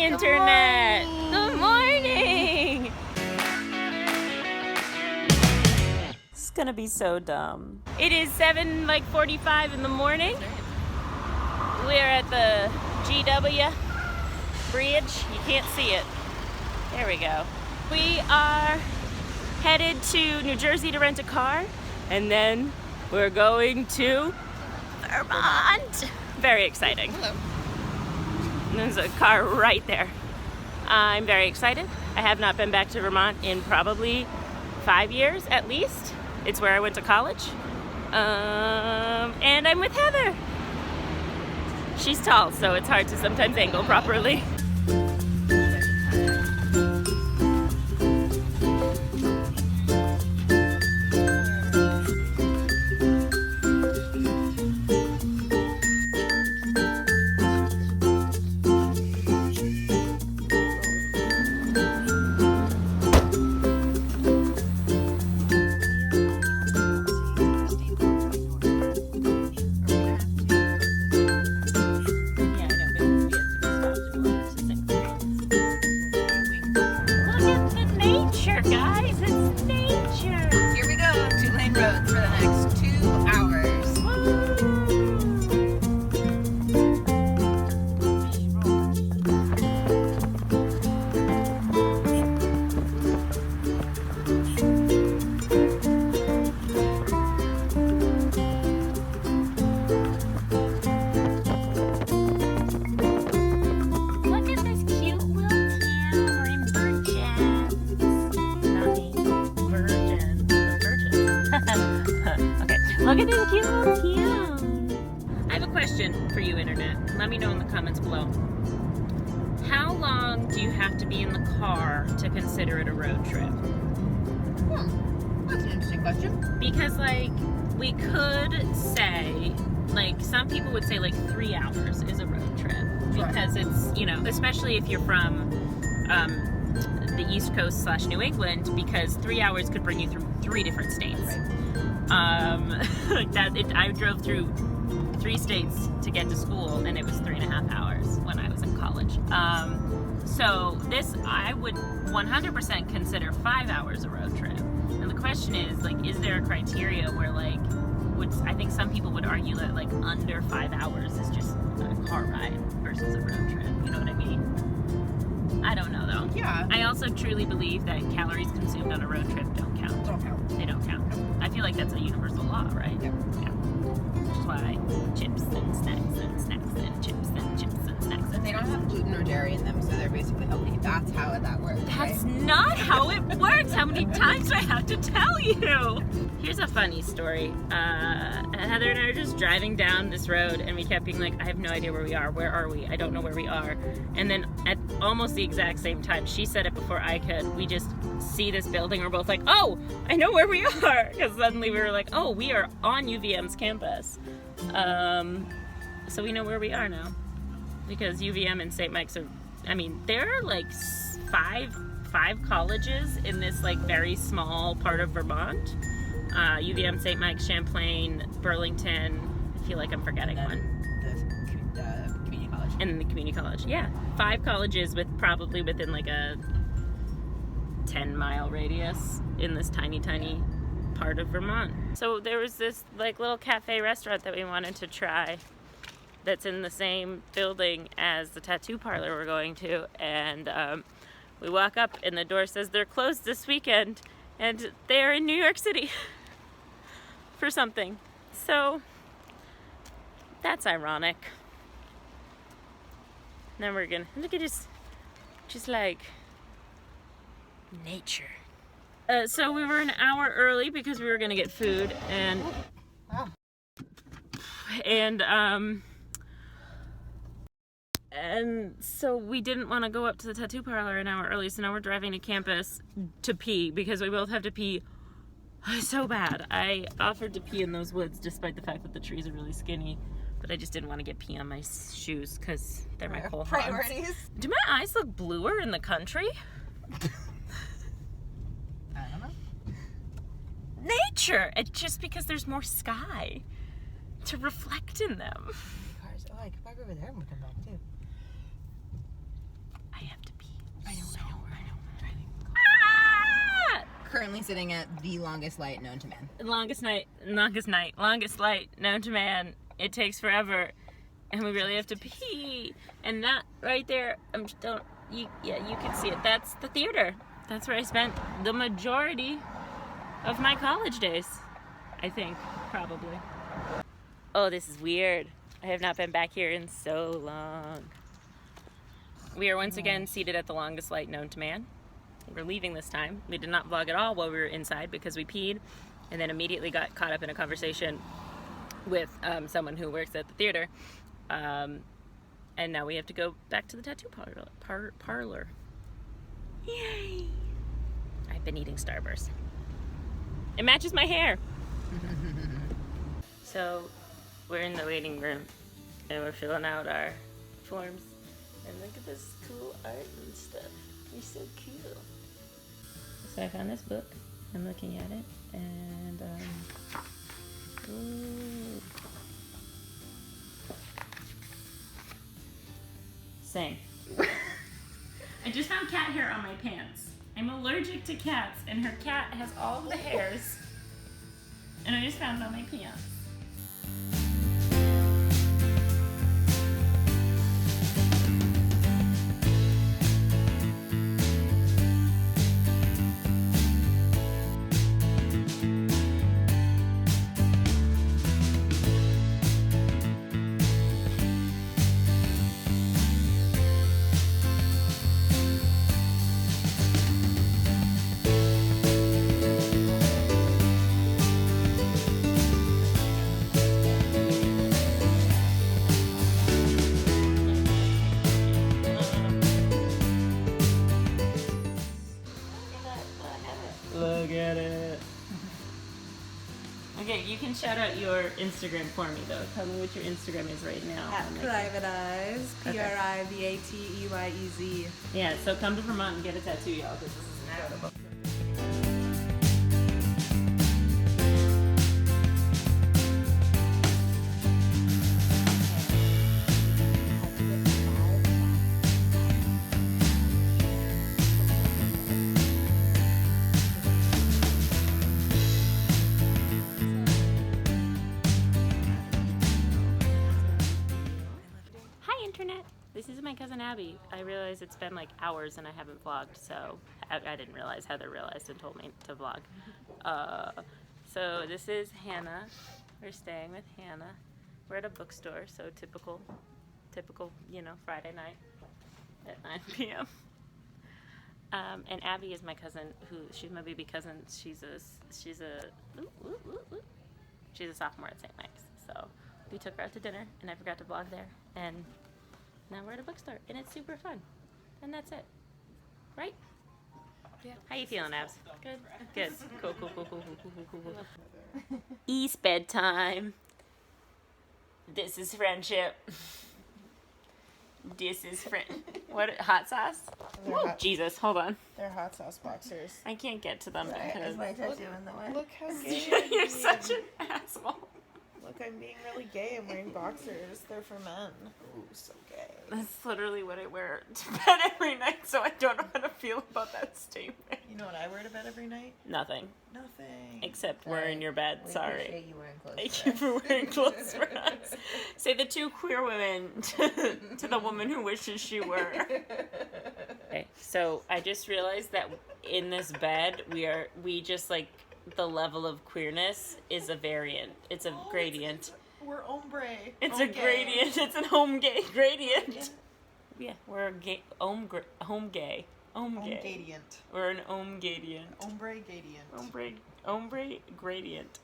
Internet. Good morning. It's gonna be so dumb. It is 7:45 in the morning. We're at the GW bridge. You can't see it. There we go. We are headed to New Jersey to rent a car, and then we're going to Vermont. Very exciting. Hello. There's a car right there. I'm very excited. I have not been back to Vermont in probably 5 years at least. It's where I went to college. And I'm with Heather. She's tall, so it's hard to sometimes angle properly. Look at this cute little town. I have a question for you, Internet. Let me know in the comments below. How long do you have to be in the car to consider it a road trip? That's an interesting question. Because, like, we could say, like, some people would say, like, 3 hours is a road trip. Because it's, you know, especially if you're from the East Coast / New England, because 3 hours could bring you through 3 different states. Right. I drove through 3 states to get to school, and it was 3.5 hours when I was in college. So this, I would 100% consider 5 hours a road trip. And the question is, like, is there a criteria where, like, I think some people would argue that, like, under 5 hours is just a car ride versus a road trip. You know what I mean? I don't know, though. Yeah. I also truly believe that calories consumed on a road trip don't count. Don't count. They don't count. I feel like that's a universal law, right? Yeah. Yeah. Which is why chips and snacks and snacks and chips and chips and snacks. And they don't have gluten or dairy in them, so they're basically healthy. That's how that works. That's right? not how it works. How many times do I have to tell you? Here's a funny story. Heather and I were just driving down this road, and we kept being like, I have no idea where we are. Where are we? I don't know where we are. And then at almost the exact same time, she said it before I could, we just see this building. We're both like, oh, I know where we are. Because suddenly we were like, oh, we are on UVM's campus. So we know where we are now. Because UVM and St. Mike's are, I mean, there are like five colleges in this like very small part of Vermont. UVM, St. Mike's, Champlain, Burlington. I feel like I'm forgetting one. The community college. And then the community college. Yeah. 5 colleges with probably within like a 10-mile radius in this tiny part of Vermont. So there was this like little cafe restaurant that we wanted to try that's in the same building as the tattoo parlor we're going to, and we walk up and the door says they're closed this weekend, and they're in New York City for something. So that's ironic. Then we're gonna look at this, just like nature. So we were an hour early because we were gonna get food, and so we didn't want to go up to the tattoo parlor an hour early, so now we're driving to campus to pee because we both have to pee so bad. I offered to pee in those woods despite the fact that the trees are really skinny, but I just didn't want to get pee on my shoes because they're my coal hogs. Priorities. Do my eyes look bluer in the country? I don't know. Nature! It's just because there's more sky to reflect in them. Cars. Oh, I could park over there and we come back too. I currently sitting at the longest light known to man. Longest light known to man. It takes forever, and we really have to pee. And that right there, you can see it. That's the theater. That's where I spent the majority of my college days, I think, probably. Oh, this is weird. I have not been back here in so long. We are once again seated at the longest light known to man. We're leaving this time. We did not vlog at all while we were inside because we peed and then immediately got caught up in a conversation with someone who works at the theater. And now we have to go back to the tattoo parlor. Yay! I've been eating Starburst. It matches my hair. So we're in the waiting room and we're filling out our forms. And look at this cool art and stuff. You're so cool. So I found this book. I'm looking at it, and ooh. Same. I just found cat hair on my pants. I'm allergic to cats, and her cat has all the hairs, and I just found it on my pants. Look at it. Okay, you can shout out your Instagram for me though. Tell me what your Instagram is right now. At Private Eyes, Privateyez. Yeah, so come to Vermont and get a tattoo, y'all, because this is incredible. This is my cousin Abby. I realize it's been like hours and I haven't vlogged, so I didn't realize. Heather realized and told me to vlog. So this is Hannah. We're staying with Hannah. We're at a bookstore, so typical, Friday night at 9 p.m. And Abby is my cousin. She's my baby cousin. She's a sophomore at St. Mike's. So we took her out to dinner, and I forgot to vlog there. And now we're at a bookstore, and it's super fun. And that's it. Right? Yeah. How you feeling, Abs? Good? Good. Cool. East bedtime. This is friendship. This is what? Hot sauce? Oh, Jesus, hold on. They're hot sauce boxers. I can't get to them because... Is my tattoo in the way? Look how gay You're such an asshole. Look, I'm being really gay. I'm wearing boxers. They're for men. Ooh, so gay. That's literally what I wear to bed every night, so I don't know how to feel about that statement. You know what I wear to bed every night? Nothing. Nothing. Except we're in your bed. We Sorry. appreciate you wearing clothes Thank for you us. for wearing clothes for us. Say the two queer women to the woman who wishes she were. Okay, so I just realized that in this bed, we just like the level of queerness is a variant. It's a gradient. We're ombre. It's a gradient. It's an home gay gradient. Yeah, we're a gay home gay. Gradient. We're an gradient. Ombre gradient. Ombre gradient. Gradient.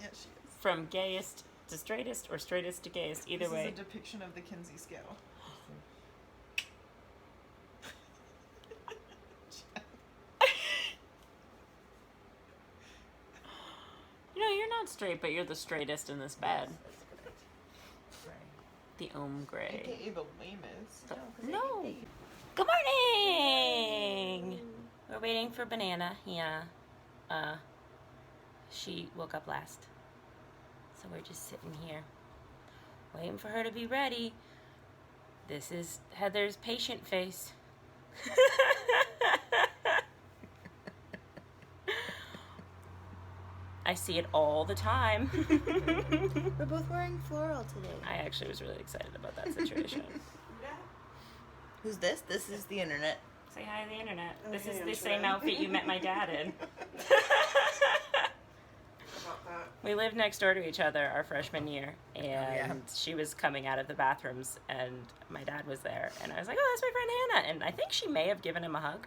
Yeah, she is. From gayest to straightest or straightest to gayest, either way. This is a depiction of the Kinsey scale. You know, you're not straight, but you're the straightest in this bed. The ombre. AKA the lamest. No. Good morning! We're waiting for Banana. Yeah. She woke up last. So we're just sitting here, waiting for her to be ready. This is Heather's patient face. I see it all the time. We're both wearing floral today. I actually was really excited about that situation. Who's this? This is the internet. Say hi to the internet. Oh, This hey, is I'm the Shred. same outfit you met my dad in. About that. We lived next door to each other our freshman year, and she was coming out of the bathrooms, and my dad was there, and I was like, oh, that's my friend Hannah, and I think she may have given him a hug.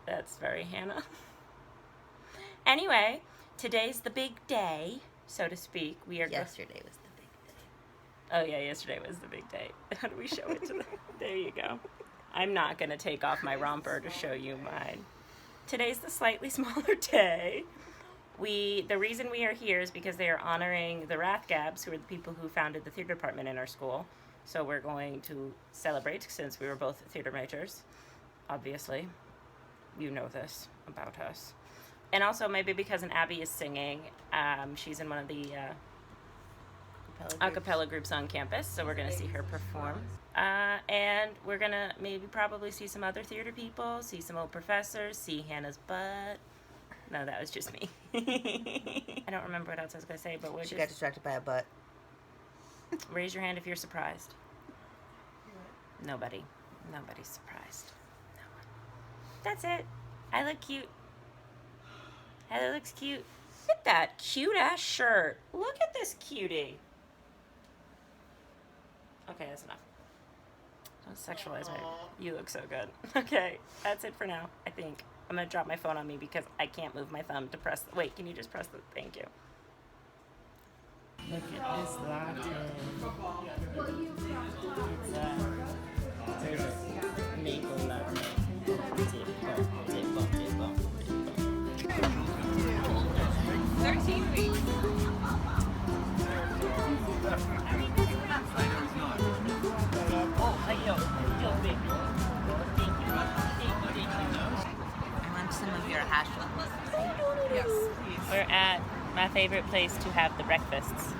That's very Hannah. Anyway, today's the big day, so to speak. We are Yesterday was the big day. Oh yeah, yesterday was the big day. How do we show it to them? There you go. I'm not gonna take off my romper to show you mine. Today's the slightly smaller day. The reason we are here is because they are honoring the Rathgabs, who are the people who founded the theater department in our school. So we're going to celebrate since we were both theater majors, obviously. You know this about us. And also maybe because Abby is singing, she's in one of the a cappella groups on campus, so we're going to see her perform. And we're going to probably see some other theater people, see some old professors, see Hannah's butt. No, that was just me. I don't remember what else I was going to say, but She got distracted by a butt. Raise your hand if you're surprised. Nobody. Nobody's surprised. No one. That's it. I look cute. Heather looks cute. Look at that cute ass shirt. Look at this cutie. Okay, that's enough. Don't sexualize me. You look so good. Okay, that's it for now, I think. I'm gonna drop my phone on me because I can't move my thumb to press. Wait, can you just press the? Thank you. Look at this latte. It's a maple latte. 13 weeks. I want some of your hash browns. Yes, please. We're at my favorite place to have the breakfasts.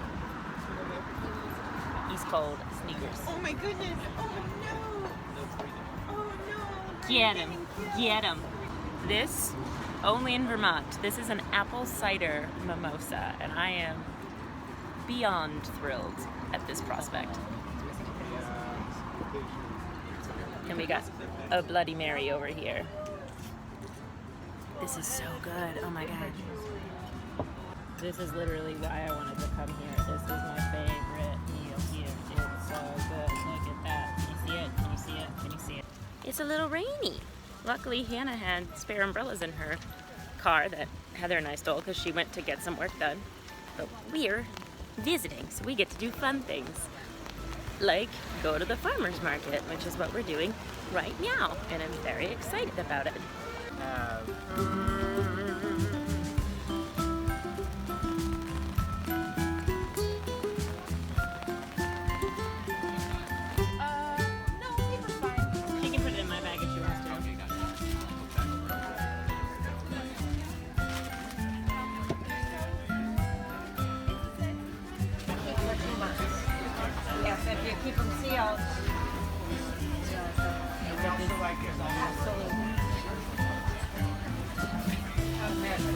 East Cold Sneakers. Oh my goodness. Oh no. Oh no. Get him. Get him. This, only in Vermont, this is an apple cider mimosa, and I am beyond thrilled at this prospect. And we got a Bloody Mary over here. This is so good. Oh my god. This is literally why I wanted to come here. This is my favorite meal here. It's so good. Look at that. Can you see it? Can you see it? Can you see it? It's a little rainy. Luckily, Hannah had spare umbrellas in her car that Heather and I stole because she went to get some work done. But we're visiting, so we get to do fun things. Like go to the farmer's market, which is what we're doing right now. And I'm very excited about it. No, paper's fine. She can put it in my bag if she wants to. Yes, if you keep them sealed.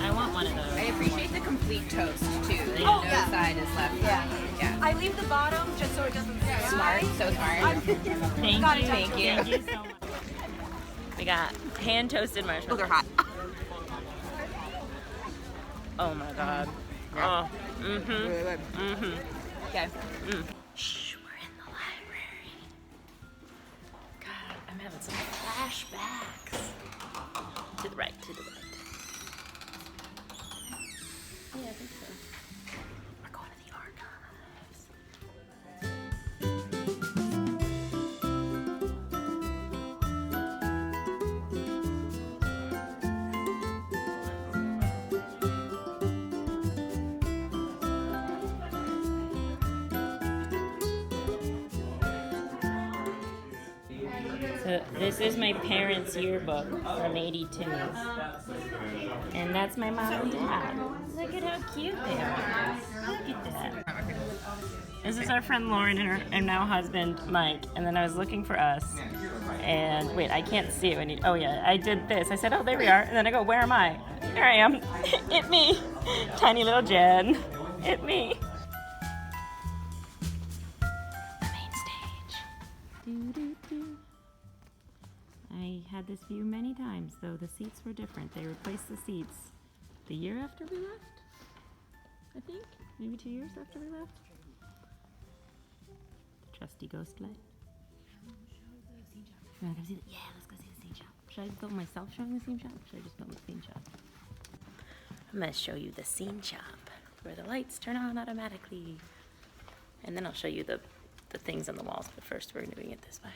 I want one of those. I appreciate the complete toast too. Yeah. No yeah. side is left. Yeah. I leave the bottom just so it doesn't Smart. So smart. Thank Got you. it, thank you. Thank you so much. We got hand toasted Oh, marshmallows. they're hot. Oh my god. Yeah. Oh. Mm-hmm. Really good. Mm-hmm. Okay. Shh, we're in the library. God, I'm having some flashbacks. To the right, to the right. Yeah, I think so. We're going to the archives. So this is my parents' yearbook from '82, and that's my mom and dad. Look at how cute they are. Look at that. This is our friend Lauren and her and now husband Mike, and then I was looking for us, and wait, I can't see it when you. Oh yeah, I did this. I said, oh, there we are, and then I go, where am I? Here I am. It me. Tiny little Jen. It me. The main stage. Doo-doo-doo. I had this view many times, though the seats were different. They replaced the seats the year after we left, I think. Maybe 2 years after we left. The trusty ghost light. Yeah, let's go see the scene shop. Should I film myself showing the scene shop? Or should I just film the scene shop? I'm gonna show you the scene shop, where the lights turn on automatically. And then I'll show you the things on the walls, but first we're doing it this way.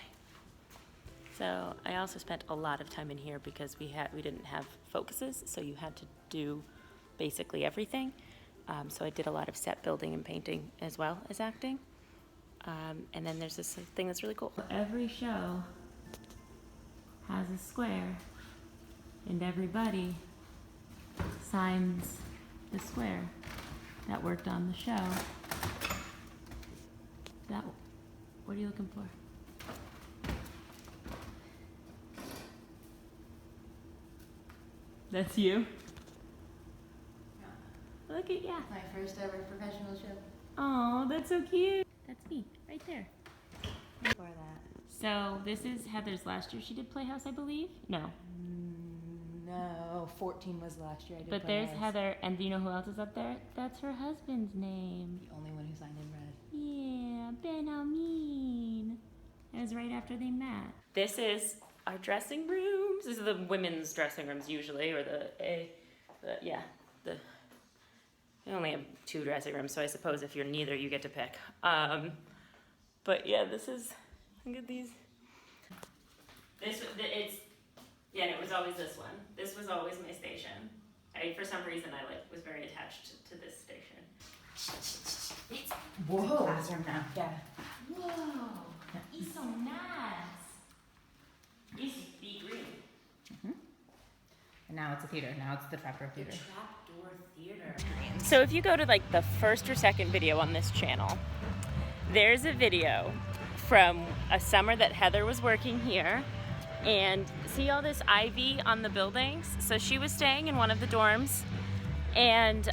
So I also spent a lot of time in here because we didn't have focuses, so you had to do basically everything. So I did a lot of set building and painting as well as acting. And then there's this thing that's really cool. Every show has a square, and everybody signs the square that worked on the show. What are you looking for? That's you? Look at ya. My first ever professional show. Oh, that's so cute. That's me, right there. Before that. So this is Heather's last year. She did Playhouse, I believe? No. No, 14 was last year I did But there's Playhouse. Heather, and do you know who else is up there? That's her husband's name. The only one who signed in red. Yeah, Ben Amin. It was right after they met. This is our dressing rooms. These are the women's dressing rooms usually, or we only have 2 dressing rooms, so I suppose if you're neither, you get to pick. But yeah, this is, look at these. It was always this one. This was always my station. For some reason, I was very attached to this station. Whoa. Classroom now. Yeah. Whoa, it's so nice. This is Be Green. And now it's a theater. Now it's the Trapdoor Theater. Trapdoor Theater. So if you go to like the first or second video on this channel, there's a video from a summer that Heather was working here, and see all this ivy on the buildings? So she was staying in one of the dorms, and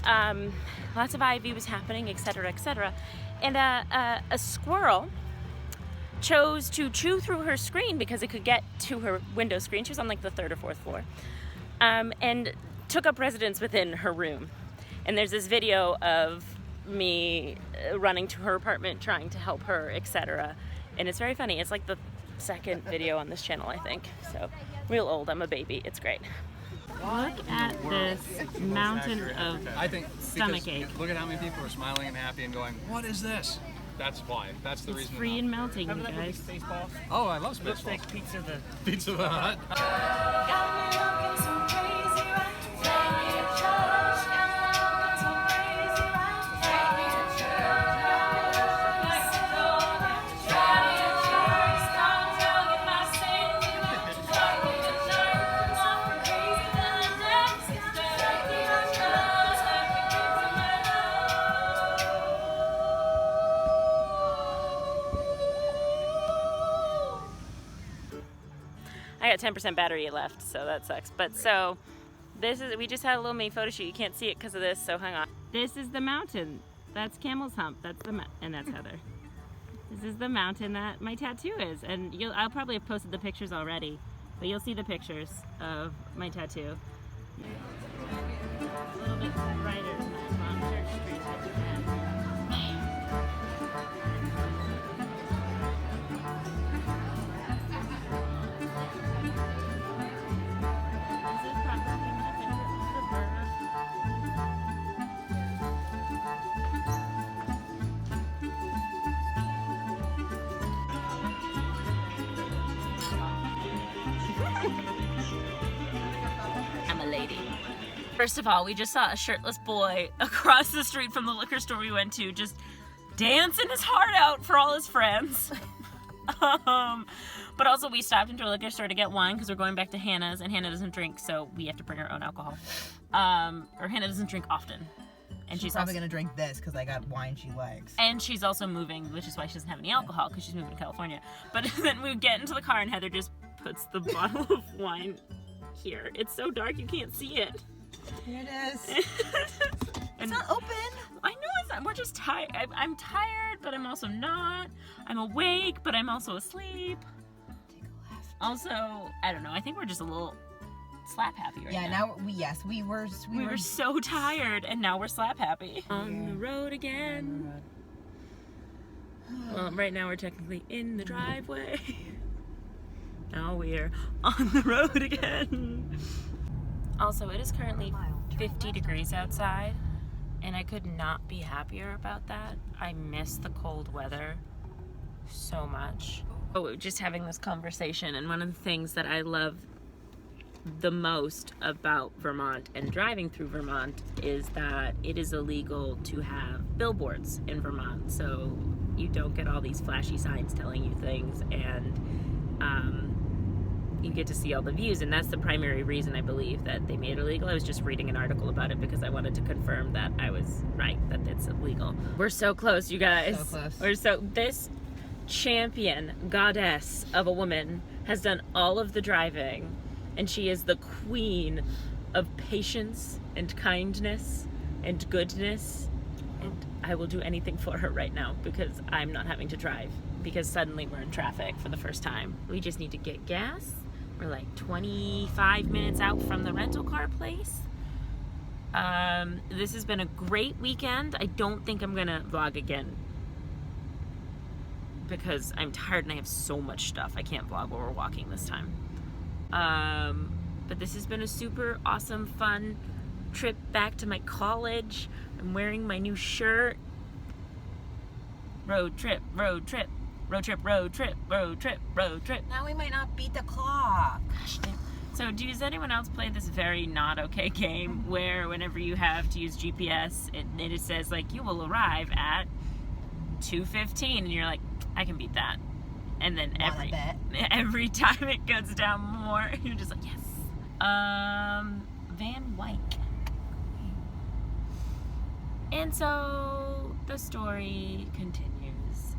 lots of ivy was happening, etc., etc. And a squirrel chose to chew through her screen because it could get to her window screen. She was on like the 3rd or 4th floor, and took up residence within her room. And there's this video of me running to her apartment, trying to help her, etc. And it's very funny. It's like the 2nd video on this channel, I think. So, real old. I'm a baby. It's great. Look at this mountain of stomach ache. Look at how many people are smiling and happy and going, what is this? That's why. That's the It's reason. free and melting, you guys. Oh, I love Spaceballs. Looks like Pizza the Hut. I got 10% battery left, so that sucks. But so, we just had a little mini photo shoot. You can't see it because of this, so hang on. This is the mountain. That's Camel's Hump. And that's Heather. This is the mountain that my tattoo is. And I'll probably have posted the pictures already, but you'll see the pictures of my tattoo. A little bit brighter than on Church Street. I'm a lady. First of all, we just saw a shirtless boy across the street from the liquor store we went to just dancing his heart out for all his friends. But also we stopped into a liquor store to get wine because we're going back to Hannah's, and Hannah doesn't drink, so we have to bring our own alcohol. Or Hannah doesn't drink often. And she's probably gonna drink this because I got wine she likes. And she's also moving, which is why she doesn't have any alcohol, because she's moving to California. But then we get into the car and Heather just puts the bottle of wine here. It's so dark you can't see it. Here it is. It's not open. I know it's not. We're just tired. I'm tired, but I'm also not. I'm awake, but I'm also asleep. Take a left. Also, I don't know. I think we're just a little slap happy right now. Yeah, now we were We were so tired, and now we're slap happy. On the road again. Well, right now we're technically in the driveway. Now we're on the road again. Also, it is currently 50 degrees outside, and I could not be happier about that. I miss the cold weather so much. Oh, just having this conversation, and one of the things that I love the most about Vermont and driving through Vermont is that it is illegal to have billboards in Vermont, so you don't get all these flashy signs telling you things, and you get to see all the views, and that's the primary reason I believe that they made it illegal. I was just reading an article about it because I wanted to confirm that I was right, that it's illegal. We're so close, you guys. So close. This champion goddess of a woman has done all of the driving, and she is the queen of patience and kindness and goodness, and I will do anything for her right now because I'm not having to drive, because suddenly we're in traffic for the first time. We just need to get gas. We're like 25 minutes out from the rental car place. This has been a great weekend. I don't think I'm gonna vlog again because I'm tired and I have so much stuff. I can't vlog while we're walking this time. But this has been a super awesome, fun trip back to my college. I'm wearing my new shirt. Road trip, road trip. Road trip, road trip, road trip, road trip. Now we might not beat the clock. Gosh, damn. So does anyone else play this very not okay game where whenever you have to use GPS, it says like you will arrive at 2:15 and you're like, I can beat that. And then every time it goes down more, you're just like, yes. Van Wyck. And so the story continues.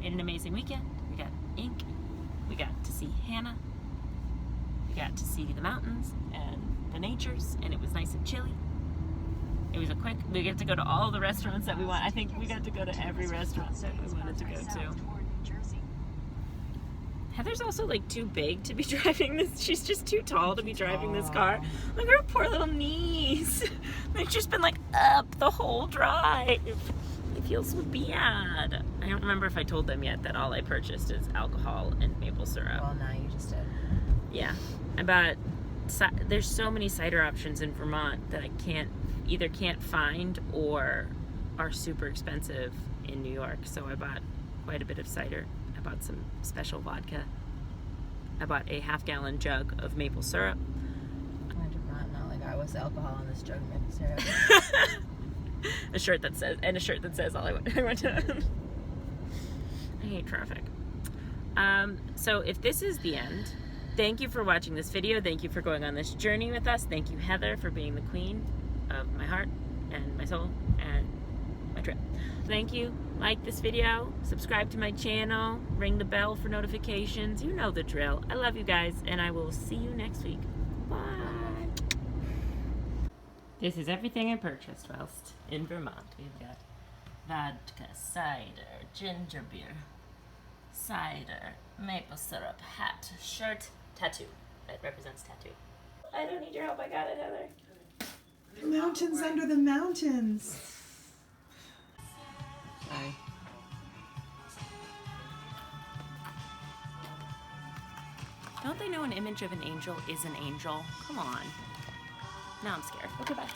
Made an amazing weekend. We got ink. We got to see Hannah. We got to see the mountains and the natures, and it was nice and chilly. It was we got to go to all the restaurants that we want. I think we got to go to every restaurant that we wanted to go to. Heather's also like too big to be driving this. She's just too tall to be driving this car. Look at her poor little knees. They've just been like up the whole drive. I feel so bad. I don't remember if I told them yet that all I purchased is alcohol and maple syrup. Well, now you just did. Yeah. There's so many cider options in Vermont that I can't find or are super expensive in New York. So I bought quite a bit of cider. I bought some special vodka. I bought a half-gallon jug of maple syrup. I did not like I was alcohol in this jug of maple syrup. a shirt that says all I want to. I hate traffic. So if this is the end, thank you for watching this video. Thank you for going on this journey with us. Thank you, Heather, for being the queen of my heart and my soul and my trip. Thank you. Like this video, subscribe to my channel, ring the bell for notifications. You know the drill. I love you guys, and I will see you next week. Bye. This is everything I purchased whilst in Vermont. We've got vodka, cider, ginger beer, cider, maple syrup, hat, shirt, tattoo. That represents tattoo. I don't need your help. I got it, Heather. Mountains under the mountains. Sorry. Don't they know an image of an angel is an angel? Come on. Now I'm scared. Okay, bye.